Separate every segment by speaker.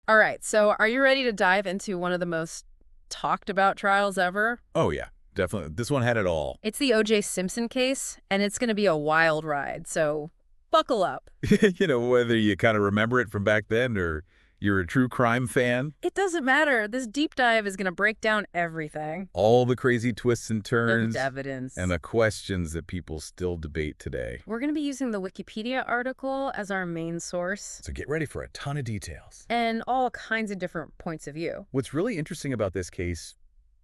Speaker 1: All right, so are you ready to dive into one of the most talked about trials ever?
Speaker 2: Oh, yeah, definitely. This one had it all.
Speaker 1: It's the O.J. Simpson case, and it's going to be a wild ride, so buckle up.
Speaker 2: Whether you kind of remember it from back then or you're a true crime fan,
Speaker 1: It doesn't matter. This deep dive is going to break down everything.
Speaker 2: all the crazy twists and
Speaker 1: And
Speaker 2: turns,
Speaker 1: evidence.
Speaker 2: and the questions that people still debate today.
Speaker 1: We're going to be using the Wikipedia article as our main source,
Speaker 2: So get ready for a ton of details.
Speaker 1: and all kinds of different points of view.
Speaker 2: What's really interesting about this case,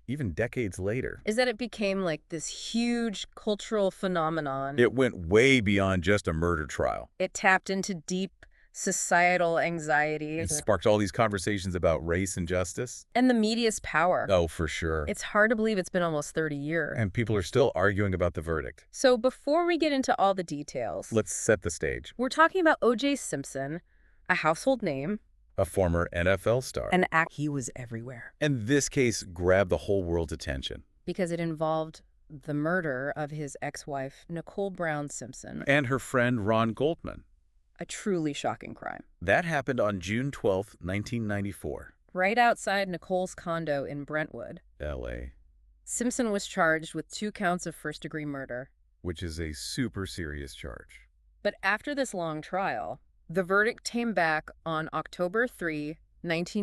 Speaker 2: even decades later,
Speaker 1: Is that it became like this huge cultural phenomenon.
Speaker 2: it went way beyond just a murder trial.
Speaker 1: It tapped into deep societal anxiety
Speaker 2: It sparked all these conversations about race and justice.
Speaker 1: and the media's power.
Speaker 2: Oh, for sure.
Speaker 1: It's hard to believe it's been almost 30 years.
Speaker 2: And people are still arguing about the verdict.
Speaker 1: So before we get into all the details,
Speaker 2: Let's set the stage.
Speaker 1: we're talking about O.J. Simpson, a household name,
Speaker 2: A former NFL star.
Speaker 1: an act he was everywhere.
Speaker 2: And this case grabbed the whole world's attention.
Speaker 1: Because it involved the murder of his ex-wife, Nicole Brown Simpson.
Speaker 2: And her friend Ron Goldman.
Speaker 1: A truly shocking crime.
Speaker 2: That happened on June 12, 1994.
Speaker 1: Right outside Nicole's condo in Brentwood,
Speaker 2: L.A.,
Speaker 1: Simpson was charged with 2 counts of first-degree murder.
Speaker 2: which is a super serious charge.
Speaker 1: But after this long trial, the verdict came back on October 3,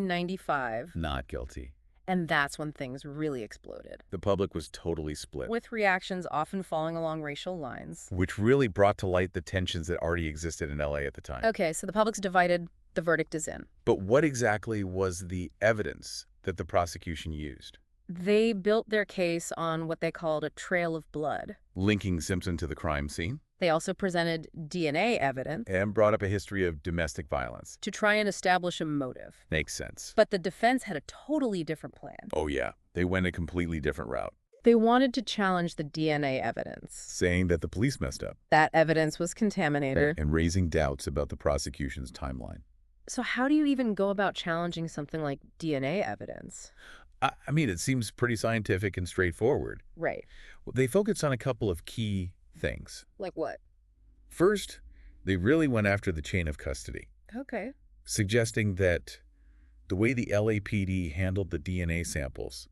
Speaker 1: 1995,
Speaker 2: Not guilty.
Speaker 1: and that's when things really exploded,
Speaker 2: The public was totally split,
Speaker 1: with reactions often falling along racial lines.
Speaker 2: which really brought to light the tensions that already existed in L.A. at the time.
Speaker 1: Okay, so the public's divided, the verdict is in.
Speaker 2: But what exactly was the evidence that the prosecution used?
Speaker 1: They built their case on what they called a trail of blood.
Speaker 2: Linking Simpson to the crime scene,
Speaker 1: They also presented DNA evidence
Speaker 2: and brought up a history of domestic violence.
Speaker 1: to try and establish a motive.
Speaker 2: Makes sense.
Speaker 1: But the defense had a totally different plan.
Speaker 2: Oh yeah, they went a completely different route,
Speaker 1: They wanted to challenge the DNA evidence.
Speaker 2: saying that the police messed up
Speaker 1: That evidence was contaminated.
Speaker 2: and raising doubts about the prosecution's timeline.
Speaker 1: So how do you even go about challenging something like DNA evidence?
Speaker 2: I mean, it seems pretty scientific and straightforward.
Speaker 1: Right.
Speaker 2: They focused on a couple of key things.
Speaker 1: Like what?
Speaker 2: First, they really went after the chain of custody,
Speaker 1: Okay.
Speaker 2: suggesting that the way the LAPD handled the DNA samples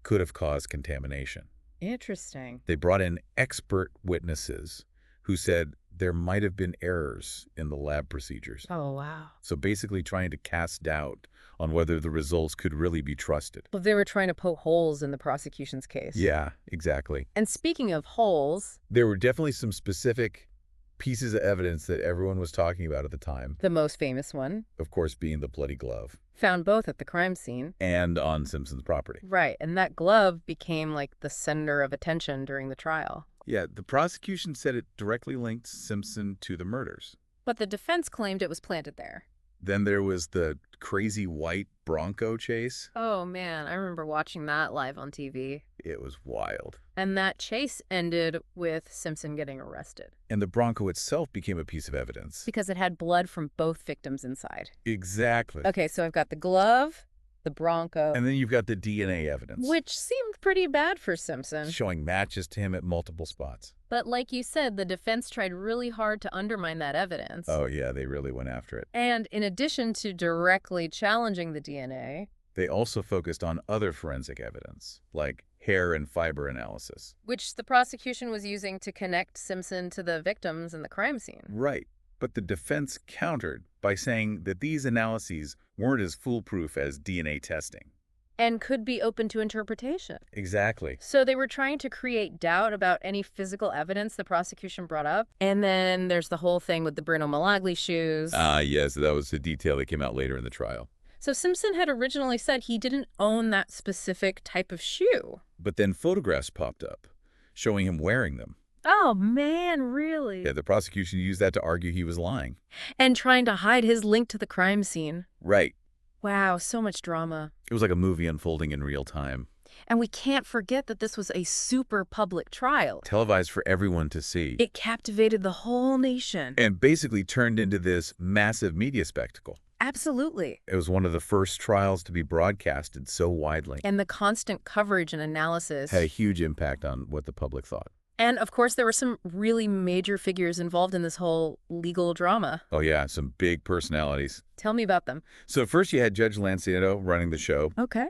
Speaker 2: could have caused contamination.
Speaker 1: Interesting.
Speaker 2: They brought in expert witnesses who said there might have been errors in the lab procedures.
Speaker 1: Oh, wow.
Speaker 2: So basically trying to cast doubt on whether the results could really be trusted.
Speaker 1: Well, they were trying to poke holes in the prosecution's case.
Speaker 2: Yeah, exactly.
Speaker 1: And speaking of holes,
Speaker 2: There were definitely some specific pieces of evidence that everyone was talking about at the time,
Speaker 1: the most famous one,
Speaker 2: of course being the bloody glove,
Speaker 1: found both at the crime scene.
Speaker 2: and on Simpson's property.
Speaker 1: Right, and that glove became like the center of attention during the trial.
Speaker 2: Yeah, the prosecution said it directly linked Simpson to the murders.
Speaker 1: But the defense claimed it was planted there.
Speaker 2: Then there was the crazy white Bronco chase.
Speaker 1: Oh man, I remember watching that live on TV.
Speaker 2: It was wild.
Speaker 1: And that chase ended with Simpson getting arrested
Speaker 2: And the Bronco itself became a piece of evidence.
Speaker 1: because it had blood from both victims inside.
Speaker 2: Exactly.
Speaker 1: Okay, so I've got the glove, the Bronco,
Speaker 2: And then you've got the DNA evidence,
Speaker 1: which seemed pretty bad for Simpson.
Speaker 2: showing matches to him at multiple spots.
Speaker 1: But like you said, the defense tried really hard to undermine that evidence.
Speaker 2: Oh yeah, they really went after it.
Speaker 1: And in addition to directly challenging the DNA,
Speaker 2: They also focused on other forensic evidence, like hair and fiber analysis.
Speaker 1: which the prosecution was using to connect Simpson to the victims in the crime scene.
Speaker 2: Right. But the defense countered by saying that these analyses weren't as foolproof as DNA testing.
Speaker 1: And could be open to interpretation.
Speaker 2: Exactly.
Speaker 1: So they were trying to create doubt about any physical evidence the prosecution brought up. And then there's the whole thing with the Bruno Malagli shoes.
Speaker 2: Yes, that was a detail that came out later in the trial.
Speaker 1: So Simpson had originally said he didn't own that specific type of shoe.
Speaker 2: But then photographs popped up, showing him wearing them.
Speaker 1: Oh, man, really?
Speaker 2: Yeah, the prosecution used that to argue he was lying.
Speaker 1: And trying to hide his link to the crime scene.
Speaker 2: Right.
Speaker 1: Wow, so much drama.
Speaker 2: It was like a movie unfolding in real time,
Speaker 1: And we can't forget that this was a super public trial.
Speaker 2: televised for everyone to see,
Speaker 1: It captivated the whole nation.
Speaker 2: and basically turned into this massive media spectacle.
Speaker 1: Absolutely.
Speaker 2: It was one of the first trials to be broadcasted so widely.
Speaker 1: And the constant coverage and analysis.
Speaker 2: Had a huge impact on what the public thought.
Speaker 1: And, of course, there were some really major figures involved in this whole legal drama.
Speaker 2: Oh, yeah, some big personalities.
Speaker 1: Tell me about them.
Speaker 2: So first you had Judge Lanciano running the show,
Speaker 1: Okay.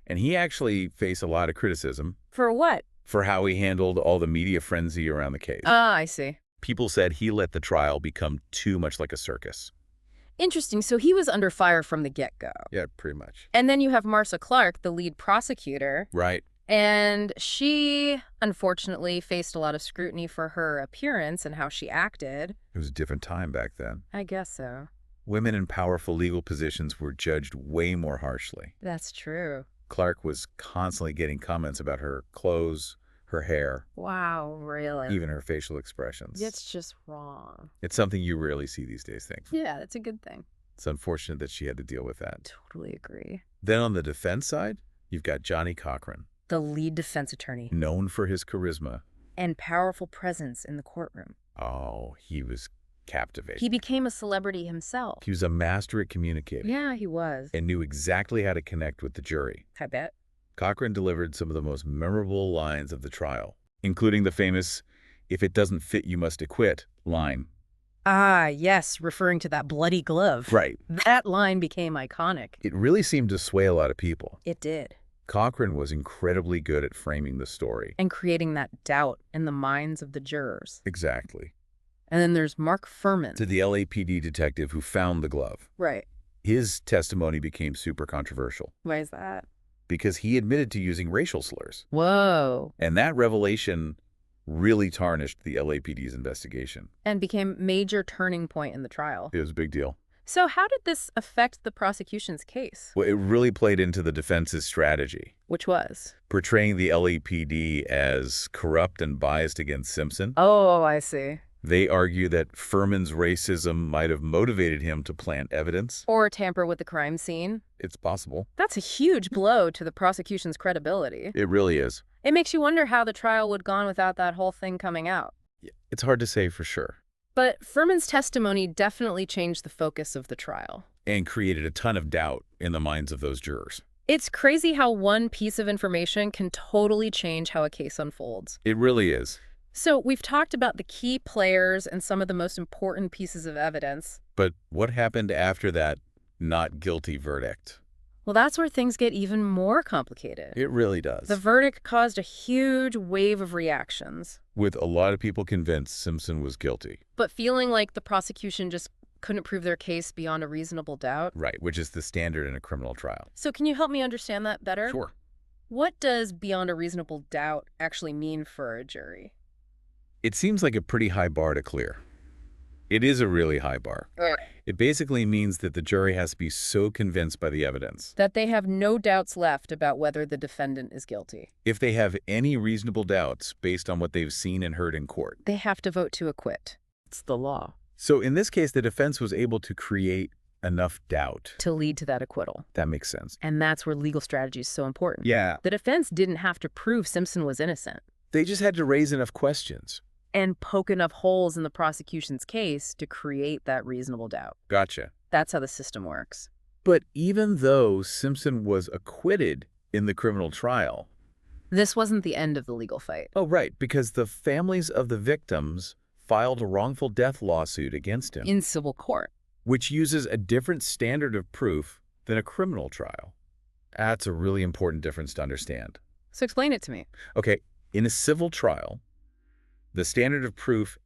Speaker 2: and he actually faced a lot of criticism
Speaker 1: For what?
Speaker 2: for how he handled all the media frenzy around the case.
Speaker 1: Ah, I see.
Speaker 2: People said he let the trial become too much like a circus.
Speaker 1: Interesting. So he was under fire from the get-go.
Speaker 2: Yeah, pretty much.
Speaker 1: And then you have Marcia Clark, the lead prosecutor.
Speaker 2: Right.
Speaker 1: And she, unfortunately, faced a lot of scrutiny for her appearance and how she acted.
Speaker 2: It was a different time back then.
Speaker 1: I guess so.
Speaker 2: Women in powerful legal positions were judged way more harshly.
Speaker 1: That's true.
Speaker 2: Clark was constantly getting comments about her clothes, her hair,
Speaker 1: Wow, really?
Speaker 2: even her facial expressions.
Speaker 1: It's just wrong.
Speaker 2: It's something you rarely see these days, thankfully.
Speaker 1: Yeah, that's a good thing.
Speaker 2: It's unfortunate that she had to deal with that.
Speaker 1: Totally agree.
Speaker 2: Then on the defense side, you've got Johnny Cochran,
Speaker 1: The lead defense attorney
Speaker 2: known for his charisma.
Speaker 1: and powerful presence in the courtroom.
Speaker 2: Oh, he was captivating.
Speaker 1: He became a celebrity himself.
Speaker 2: He was a master at communicating
Speaker 1: Yeah, he was.
Speaker 2: and knew exactly how to connect with the jury.
Speaker 1: I bet.
Speaker 2: Cochran delivered some of the most memorable lines of the trial, including the famous, "If it doesn't fit, you must acquit" line.
Speaker 1: Ah, yes, referring to that bloody glove.
Speaker 2: Right.
Speaker 1: That line became iconic.
Speaker 2: It really seemed to sway a lot of people.
Speaker 1: It did.
Speaker 2: Cochran was incredibly good at framing the story.
Speaker 1: And creating that doubt in the minds of the jurors.
Speaker 2: Exactly.
Speaker 1: And then there's Mark Furman.
Speaker 2: To the LAPD detective who found the glove.
Speaker 1: Right.
Speaker 2: His testimony became super controversial
Speaker 1: Why is that?
Speaker 2: because he admitted to using racial slurs.
Speaker 1: Whoa.
Speaker 2: And that revelation really tarnished the LAPD's investigation.
Speaker 1: And became major turning point in the trial.
Speaker 2: It was a big deal.
Speaker 1: So how did this affect the prosecution's case?
Speaker 2: Well, it really played into the defense's strategy,
Speaker 1: Which was?
Speaker 2: portraying the LAPD as corrupt and biased against Simpson.
Speaker 1: Oh, I see.
Speaker 2: They argue that Furman's racism might have motivated him to plant evidence.
Speaker 1: Or tamper with the crime scene.
Speaker 2: It's possible.
Speaker 1: That's a huge blow to the prosecution's credibility.
Speaker 2: It really is.
Speaker 1: It makes you wonder how the trial would have gone without that whole thing coming out.
Speaker 2: It's hard to say for sure.
Speaker 1: But Furman's testimony definitely changed the focus of the trial.
Speaker 2: And created a ton of doubt in the minds of those jurors.
Speaker 1: It's crazy how one piece of information can totally change how a case unfolds.
Speaker 2: It really is.
Speaker 1: So we've talked about the key players and some of the most important pieces of evidence.
Speaker 2: But what happened after that not guilty verdict?
Speaker 1: Well, that's where things get even more complicated.
Speaker 2: It really does.
Speaker 1: The verdict caused a huge wave of reactions.
Speaker 2: With a lot of people convinced Simpson was guilty.
Speaker 1: But feeling like the prosecution just couldn't prove their case beyond a reasonable doubt.
Speaker 2: Right, which is the standard in a criminal trial.
Speaker 1: So can you help me understand that better?
Speaker 2: Sure.
Speaker 1: What does beyond a reasonable doubt actually mean for a jury?
Speaker 2: It seems like a pretty high bar to clear. It is a really high bar. It basically means that the jury has to be so convinced by the evidence.
Speaker 1: That they have no doubts left about whether the defendant is guilty.
Speaker 2: If they have any reasonable doubts based on what they've seen and heard in court.
Speaker 1: They have to vote to acquit. It's the law.
Speaker 2: So in this case, the defense was able to create enough doubt.
Speaker 1: To lead to that acquittal.
Speaker 2: That makes sense.
Speaker 1: And that's where legal strategy is so important.
Speaker 2: Yeah.
Speaker 1: The defense didn't have to prove Simpson was innocent.
Speaker 2: They just had to raise enough questions.
Speaker 1: And poke enough holes in the prosecution's case to create that reasonable doubt.
Speaker 2: Gotcha.
Speaker 1: That's how the system works.
Speaker 2: But even though Simpson was acquitted in the criminal trial.
Speaker 1: This wasn't the end of the legal fight.
Speaker 2: Oh, right, because the families of the victims filed a wrongful death lawsuit against him.
Speaker 1: In civil court.
Speaker 2: Which uses a different standard of proof than a criminal trial. That's a really important difference to understand.
Speaker 1: So explain it to me.
Speaker 2: Okay, in a civil trial, the standard of proof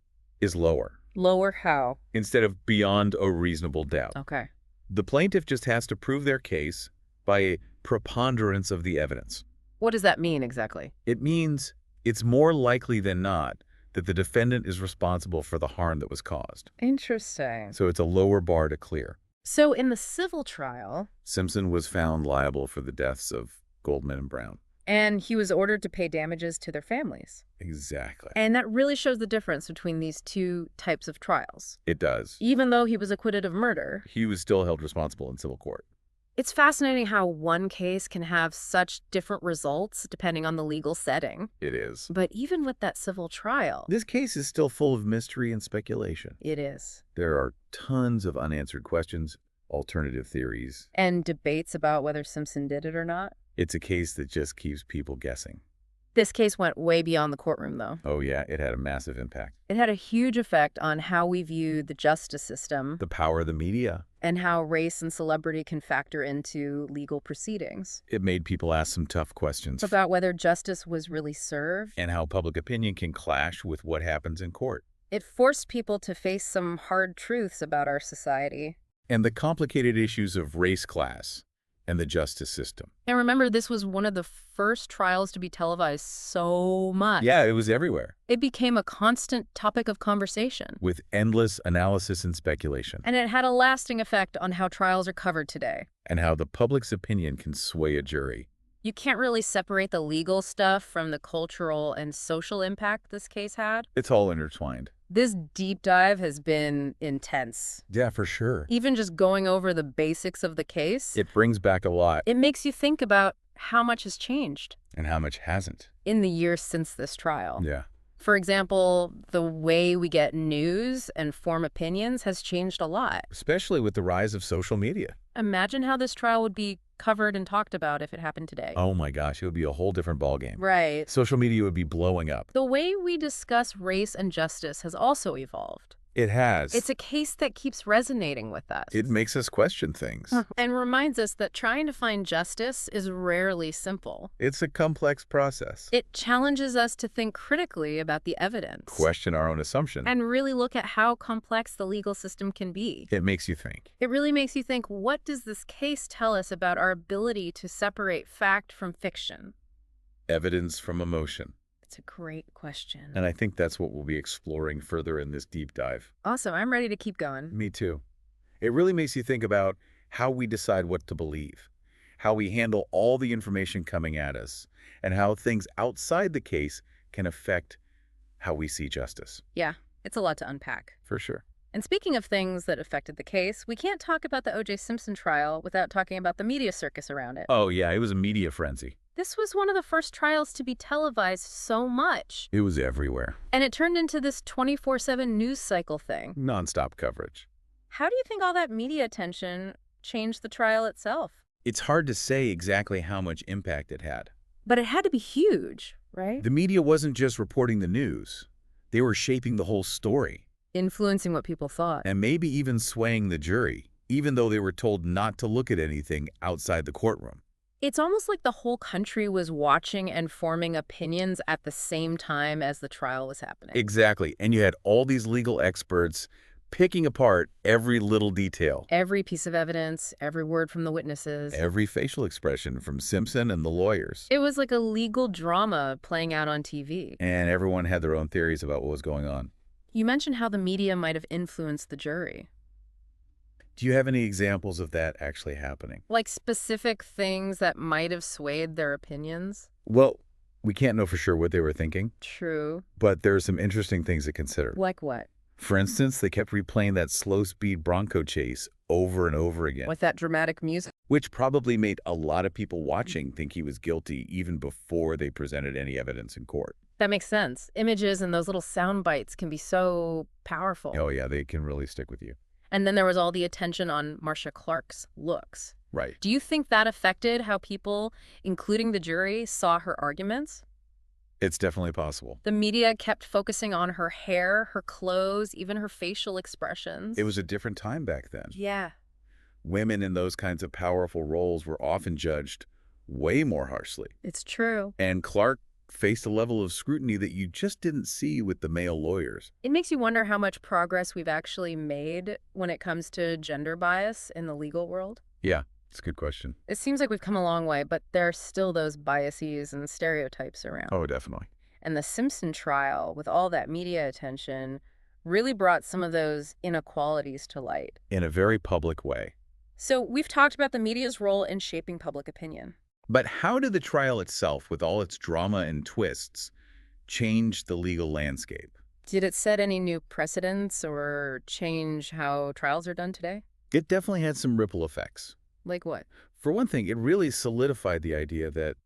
Speaker 2: is lower.
Speaker 1: Lower how?
Speaker 2: Instead of beyond a reasonable doubt.
Speaker 1: Okay.
Speaker 2: The plaintiff just has to prove their case by a preponderance of the evidence.
Speaker 1: What does that mean exactly?
Speaker 2: It means it's more likely than not that the defendant is responsible for the harm that was caused.
Speaker 1: Interesting.
Speaker 2: So it's a lower bar to clear.
Speaker 1: So in the civil trial,
Speaker 2: Simpson was found liable for the deaths of Goldman and Brown.
Speaker 1: and he was ordered to pay damages to their families.
Speaker 2: Exactly.
Speaker 1: And that really shows the difference between these two types of trials.
Speaker 2: It does.
Speaker 1: Even though he was acquitted of murder,
Speaker 2: He was still held responsible in civil court.
Speaker 1: it's fascinating how one case can have such different results depending on the legal setting.
Speaker 2: It is.
Speaker 1: But even with that civil trial,
Speaker 2: This case is still full of mystery and speculation.
Speaker 1: it is.
Speaker 2: There are tons of unanswered questions, alternative theories.
Speaker 1: And debates about whether Simpson did it or not.
Speaker 2: It's a case that just keeps people guessing.
Speaker 1: This case went way beyond the courtroom, though.
Speaker 2: Oh, yeah, it had a massive impact.
Speaker 1: It had a huge effect on how we view the justice system
Speaker 2: The power of the media.
Speaker 1: and how race and celebrity can factor into legal proceedings.
Speaker 2: It made people ask some tough questions.
Speaker 1: About whether justice was really served.
Speaker 2: And how public opinion can clash with what happens in court.
Speaker 1: It forced people to face some hard truths about our society.
Speaker 2: And the complicated issues of race, class, and the justice system.
Speaker 1: And remember, this was one of the first trials to be televised so much.
Speaker 2: Yeah, it was everywhere.
Speaker 1: It became a constant topic of conversation.
Speaker 2: With endless analysis and speculation.
Speaker 1: And it had a lasting effect on how trials are covered today.
Speaker 2: And how the public's opinion can sway a jury.
Speaker 1: You can't really separate the legal stuff from the cultural and social impact this case had.
Speaker 2: It's all intertwined.
Speaker 1: This deep dive has been intense.
Speaker 2: Yeah, for sure.
Speaker 1: Even just going over the basics of the case,
Speaker 2: It brings back a lot.
Speaker 1: it makes you think about how much has changed
Speaker 2: And how much hasn't.
Speaker 1: in the years since this trial.
Speaker 2: Yeah.
Speaker 1: For example, the way we get news and form opinions has changed a lot.
Speaker 2: Especially with the rise of social media.
Speaker 1: Imagine how this trial would be covered and talked about if it happened today.
Speaker 2: Oh my gosh, it would be a whole different ballgame.
Speaker 1: Right.
Speaker 2: Social media would be blowing up.
Speaker 1: The way we discuss race and justice has also evolved.
Speaker 2: It has.
Speaker 1: It's a case that keeps resonating with us.
Speaker 2: It makes us question things.
Speaker 1: And reminds us that trying to find justice is rarely simple.
Speaker 2: It's a complex process.
Speaker 1: It challenges us to think critically about the evidence.
Speaker 2: Question our own assumptions.
Speaker 1: And really look at how complex the legal system can be.
Speaker 2: It makes you think.
Speaker 1: It really makes you think, what does this case tell us about our ability to separate fact from fiction?
Speaker 2: Evidence from emotion.
Speaker 1: It's a great question.
Speaker 2: And I think that's what we'll be exploring further in this deep dive.
Speaker 1: Awesome. I'm ready to keep going.
Speaker 2: Me too. It really makes you think about how we decide what to believe, how we handle all the information coming at us, and how things outside the case can affect how we see justice.
Speaker 1: Yeah, it's a lot to unpack.
Speaker 2: For sure.
Speaker 1: And speaking of things that affected the case, we can't talk about the O.J. Simpson trial without talking about the media circus around it.
Speaker 2: Oh, yeah, it was a media frenzy.
Speaker 1: This was one of the first trials to be televised so much.
Speaker 2: It was everywhere.
Speaker 1: And it turned into this 24/7 news cycle thing.
Speaker 2: Nonstop coverage.
Speaker 1: How do you think all that media attention changed the trial itself?
Speaker 2: It's hard to say exactly how much impact it had.
Speaker 1: But it had to be huge, right?
Speaker 2: The media wasn't just reporting the news. They were shaping the whole story.
Speaker 1: Influencing what people thought.
Speaker 2: And maybe even swaying the jury, even though they were told not to look at anything outside the courtroom.
Speaker 1: It's almost like the whole country was watching and forming opinions at the same time as the trial was happening.
Speaker 2: Exactly. And you had all these legal experts picking apart every little detail.
Speaker 1: Every piece of evidence, every word from the witnesses.
Speaker 2: Every facial expression from Simpson and the lawyers.
Speaker 1: It was like a legal drama playing out on TV.
Speaker 2: And everyone had their own theories about what was going on.
Speaker 1: You mentioned how the media might have influenced the jury.
Speaker 2: Do you have any examples of that actually happening?
Speaker 1: Like specific things that might have swayed their opinions?
Speaker 2: Well, we can't know for sure what they were thinking,
Speaker 1: True.
Speaker 2: but there are some interesting things to consider.
Speaker 1: Like what?
Speaker 2: For instance, they kept replaying that slow-speed Bronco chase over and over again,
Speaker 1: With that dramatic music?
Speaker 2: which probably made a lot of people watching think he was guilty even before they presented any evidence in court.
Speaker 1: That makes sense. Images and those little sound bites can be so powerful.
Speaker 2: Oh, yeah, they can really stick with you.
Speaker 1: And then there was all the attention on Marcia Clark's looks.
Speaker 2: Right.
Speaker 1: Do you think that affected how people, including the jury, saw her arguments?
Speaker 2: It's definitely possible.
Speaker 1: The media kept focusing on her hair, her clothes, even her facial expressions.
Speaker 2: It was a different time back then.
Speaker 1: Yeah.
Speaker 2: Women in those kinds of powerful roles were often judged way more harshly.
Speaker 1: It's true.
Speaker 2: And Clark faced a level of scrutiny that you just didn't see with the male lawyers.
Speaker 1: It makes you wonder how much progress we've actually made when it comes to gender bias in the legal world.
Speaker 2: Yeah, it's a good question.
Speaker 1: It seems like we've come a long way, but there are still those biases and stereotypes around.
Speaker 2: Oh, definitely.
Speaker 1: And the Simpson trial, with all that media attention, really brought some of those inequalities to light.
Speaker 2: In a very public way.
Speaker 1: So we've talked about the media's role in shaping public opinion.
Speaker 2: But how did the trial itself, with all its drama and twists, change the legal landscape?
Speaker 1: Did it set any new precedents or change how trials are done today?
Speaker 2: It definitely had some ripple effects.
Speaker 1: Like what?
Speaker 2: For one thing, it really solidified the idea that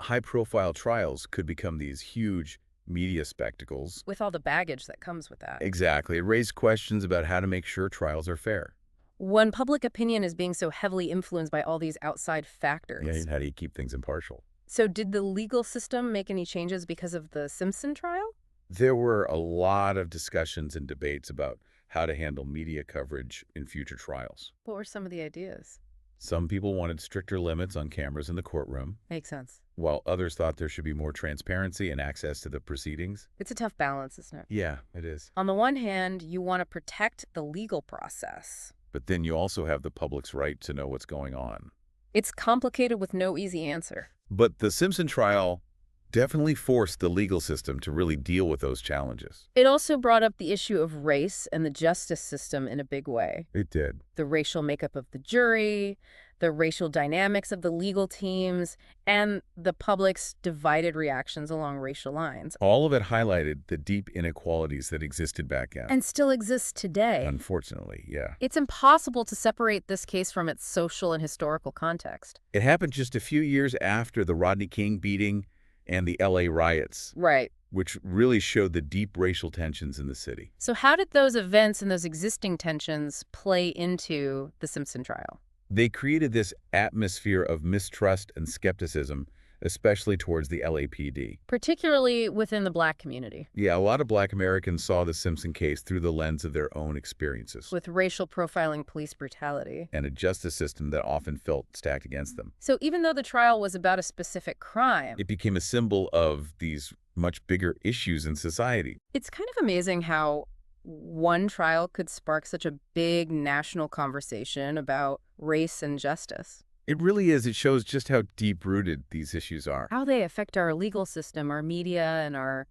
Speaker 2: high-profile trials could become these huge media spectacles.
Speaker 1: With all the baggage that comes with that.
Speaker 2: Exactly. It raised questions about how to make sure trials are fair.
Speaker 1: When public opinion is being so heavily influenced by all these outside factors.
Speaker 2: Yeah, how do you keep things impartial?
Speaker 1: So did the legal system make any changes because of the Simpson trial?
Speaker 2: There were a lot of discussions and debates about how to handle media coverage in future trials.
Speaker 1: What were some of the ideas?
Speaker 2: Some people wanted stricter limits on cameras in the courtroom,
Speaker 1: Makes sense.
Speaker 2: while others thought there should be more transparency and access to the proceedings.
Speaker 1: It's a tough balance, isn't it?
Speaker 2: Yeah, it is.
Speaker 1: On the one hand, you want to protect the legal process.
Speaker 2: But then you also have the public's right to know what's going on.
Speaker 1: It's complicated with no easy answer.
Speaker 2: But the Simpson trial definitely forced the legal system to really deal with those challenges.
Speaker 1: It also brought up the issue of race and the justice system in a big way.
Speaker 2: It did.
Speaker 1: The racial makeup of the jury, the racial dynamics of the legal teams, and the public's divided reactions along racial lines.
Speaker 2: All of it highlighted the deep inequalities that existed back then.
Speaker 1: And still exists today.
Speaker 2: Unfortunately, yeah.
Speaker 1: It's impossible to separate this case from its social and historical context.
Speaker 2: It happened just a few years after the Rodney King beating and the LA riots,
Speaker 1: Right.
Speaker 2: which really showed the deep racial tensions in the city.
Speaker 1: So how did those events and those existing tensions play into the Simpson trial?
Speaker 2: They created this atmosphere of mistrust and skepticism, especially towards the LAPD.
Speaker 1: Particularly within the Black community,
Speaker 2: Yeah, a lot of Black Americans saw the Simpson case through the lens of their own experiences
Speaker 1: with racial profiling, police brutality.
Speaker 2: and a justice system that often felt stacked against them.
Speaker 1: So even though the trial was about a specific crime,
Speaker 2: It became a symbol of these much bigger issues in society.
Speaker 1: it's kind of amazing how one trial could spark such a big national conversation about race and justice.
Speaker 2: It really is. It shows just how deep-rooted these issues are.
Speaker 1: How they affect our legal system, our media, and our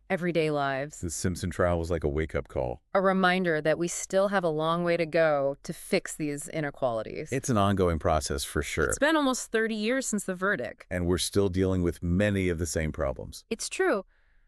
Speaker 1: everyday lives.
Speaker 2: The Simpson trial was like a wake-up call.
Speaker 1: A reminder that we still have a long way to go to fix these inequalities.
Speaker 2: It's an ongoing process for sure.
Speaker 1: It's been almost 30 years since the verdict.
Speaker 2: And we're still dealing with many of the same problems.
Speaker 1: It's true.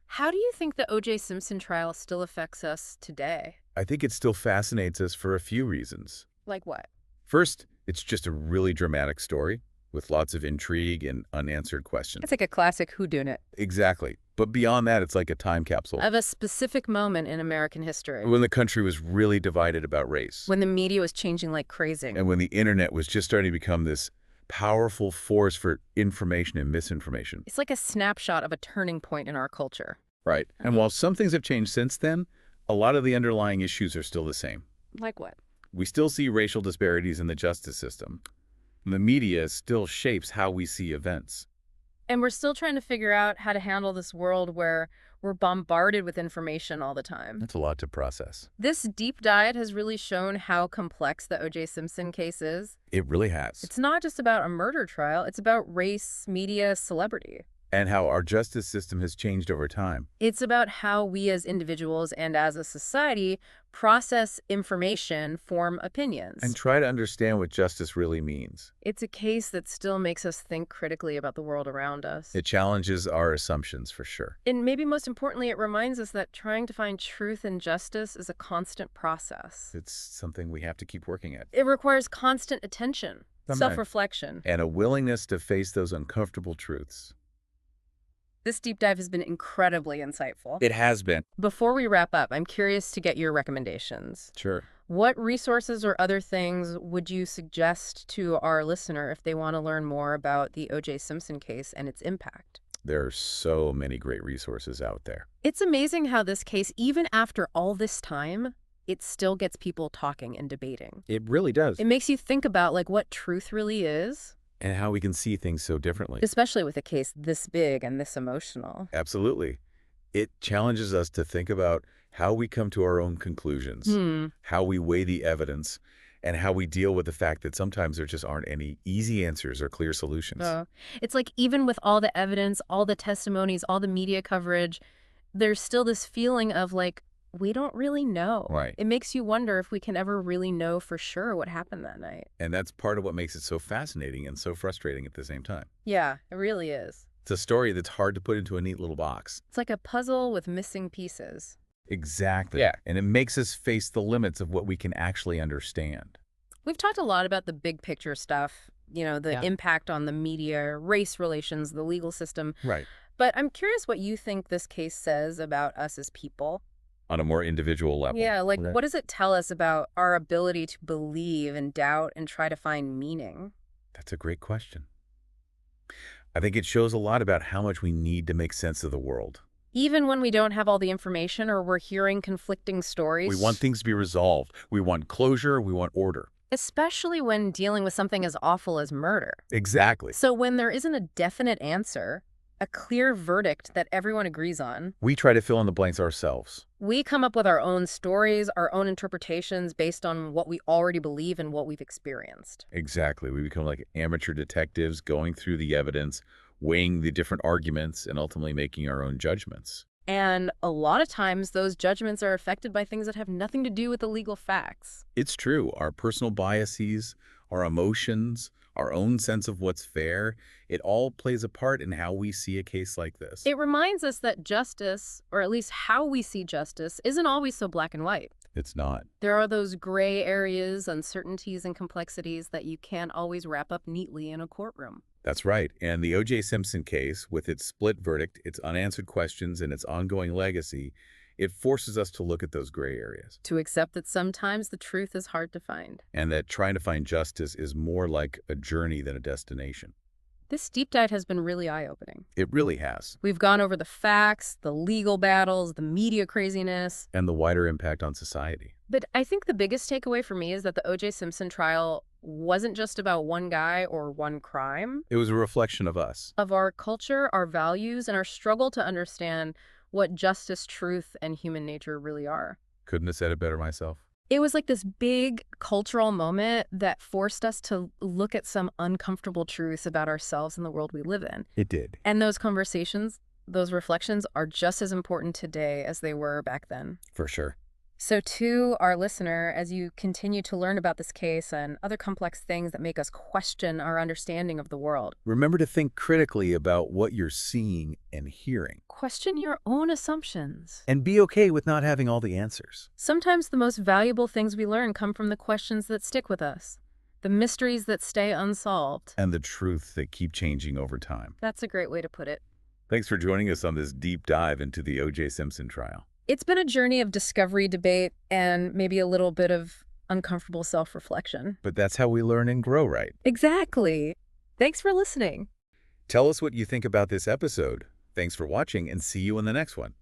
Speaker 1: How do you think the O.J. Simpson trial still affects us today?
Speaker 2: I think it still fascinates us for a few reasons.
Speaker 1: Like what?
Speaker 2: First, it's just a really dramatic story with lots of intrigue and unanswered questions.
Speaker 1: It's like a classic whodunit.
Speaker 2: Exactly. But beyond that, it's like a time capsule.
Speaker 1: Of a specific moment in American history.
Speaker 2: When the country was really divided about race.
Speaker 1: When the media was changing like crazy.
Speaker 2: And when the internet was just starting to become this powerful force for information and misinformation.
Speaker 1: It's like a snapshot of a turning point in our culture.
Speaker 2: Right. And while some things have changed since then, a lot of the underlying issues are still the same.
Speaker 1: Like what?
Speaker 2: We still see racial disparities in the justice system. The media still shapes how we see events.
Speaker 1: And we're still trying to figure out how to handle this world where we're bombarded with information all the time.
Speaker 2: That's a lot to process.
Speaker 1: This deep dive has really shown how complex the O.J. Simpson case is.
Speaker 2: It really has.
Speaker 1: It's not just about a murder trial. It's about race, media, celebrity.
Speaker 2: And how our justice system has changed over time.
Speaker 1: It's about how we as individuals and as a society process information, form opinions.
Speaker 2: And try to understand what justice really means.
Speaker 1: It's a case that still makes us think critically about the world around us.
Speaker 2: It challenges our assumptions for sure.
Speaker 1: And maybe most importantly, it reminds us that trying to find truth and justice is a constant process.
Speaker 2: It's something we have to keep working at.
Speaker 1: It requires constant attention, self-reflection.
Speaker 2: And a willingness to face those uncomfortable truths.
Speaker 1: This deep dive has been incredibly insightful.
Speaker 2: It has been.
Speaker 1: Before we wrap up, I'm curious to get your recommendations.
Speaker 2: Sure.
Speaker 1: What resources or other things would you suggest to our listener if they want to learn more about the O.J. Simpson case and its impact?
Speaker 2: There are so many great resources out there.
Speaker 1: It's amazing how this case, even after all this time, it still gets people talking and debating.
Speaker 2: It really does.
Speaker 1: It makes you think about like what truth really is.
Speaker 2: And how we can see things so differently.
Speaker 1: Especially with a case this big and this emotional.
Speaker 2: Absolutely. It challenges us to think about how we come to our own conclusions, how we weigh the evidence, and how we deal with the fact that sometimes there just aren't any easy answers or clear solutions.
Speaker 1: It's like even with all the evidence, all the testimonies, all the media coverage, there's still this feeling of like, we don't really know.
Speaker 2: Right.
Speaker 1: It makes you wonder if we can ever really know for sure what happened that night.
Speaker 2: And that's part of what makes it so fascinating and so frustrating at the same time.
Speaker 1: Yeah, it really is.
Speaker 2: It's a story that's hard to put into a neat little box.
Speaker 1: It's like a puzzle with missing pieces.
Speaker 2: Exactly.
Speaker 1: Yeah.
Speaker 2: And it makes us face the limits of what we can actually understand.
Speaker 1: We've talked a lot about the big picture stuff, you know, the impact on the media, race relations, the legal system.
Speaker 2: Right.
Speaker 1: But I'm curious what you think this case says about us as people.
Speaker 2: On a more individual level.
Speaker 1: Yeah, like what does it tell us about our ability to believe and doubt and try to find meaning?
Speaker 2: That's a great question. I think it shows a lot about how much we need to make sense of the world.
Speaker 1: Even when we don't have all the information or we're hearing conflicting
Speaker 2: We want
Speaker 1: stories,
Speaker 2: things to be resolved. We want closure. We want order.
Speaker 1: especially when dealing with something as awful as murder.
Speaker 2: Exactly.
Speaker 1: So when there isn't a definite answer, a clear verdict that everyone agrees on,
Speaker 2: We try to fill in the blanks ourselves.
Speaker 1: we come up with our own stories, our own interpretations based on what we already believe and what we've experienced.
Speaker 2: Exactly. We become like amateur detectives going through the evidence, weighing the different arguments, and ultimately making our own judgments.
Speaker 1: And a lot of times those judgments are affected by things that have nothing to do with the legal facts.
Speaker 2: It's true. Our personal biases, our emotions, our own sense of what's fair, it all plays a part in how we see a case like this.
Speaker 1: It reminds us that justice, or at least how we see justice, isn't always so black and white.
Speaker 2: It's not.
Speaker 1: There are those gray areas, uncertainties, and complexities that you can't always wrap up neatly in a courtroom.
Speaker 2: That's right. And the O.J. Simpson case, with its split verdict, its unanswered questions, and its ongoing legacy, it forces us to look at those gray areas.
Speaker 1: To accept that sometimes the truth is hard to find.
Speaker 2: And that trying to find justice is more like a journey than a destination.
Speaker 1: This deep dive has been really eye-opening.
Speaker 2: It really has.
Speaker 1: We've gone over the facts, the legal battles, the media craziness.
Speaker 2: And the wider impact on society.
Speaker 1: But I think the biggest takeaway for me is that the O.J. Simpson trial wasn't just about one guy or one crime.
Speaker 2: It was a reflection of us.
Speaker 1: Of our culture, our values, and our struggle to understand what justice, truth, and human nature really are.
Speaker 2: Couldn't have said it better myself.
Speaker 1: It was like this big cultural moment that forced us to look at some uncomfortable truths about ourselves and the world we live in.
Speaker 2: It did.
Speaker 1: And those conversations, those reflections are just as important today as they were back then.
Speaker 2: For sure.
Speaker 1: So to our listener, as you continue to learn about this case and other complex things that make us question our understanding of the world,
Speaker 2: Remember to think critically about what you're seeing and hearing.
Speaker 1: question your own assumptions.
Speaker 2: And be okay with not having all the answers.
Speaker 1: Sometimes the most valuable things we learn come from the questions that stick with us, the mysteries that stay unsolved.
Speaker 2: And the truth that keep changing over time.
Speaker 1: That's a great way to put it.
Speaker 2: Thanks for joining us on this deep dive into the O.J. Simpson trial.
Speaker 1: It's been a journey of discovery, debate, and maybe a little bit of uncomfortable self-reflection.
Speaker 2: But that's how we learn and grow, right?
Speaker 1: Exactly. Thanks for listening.
Speaker 2: Tell us what you think about this episode. Thanks for watching, and see you in the next one.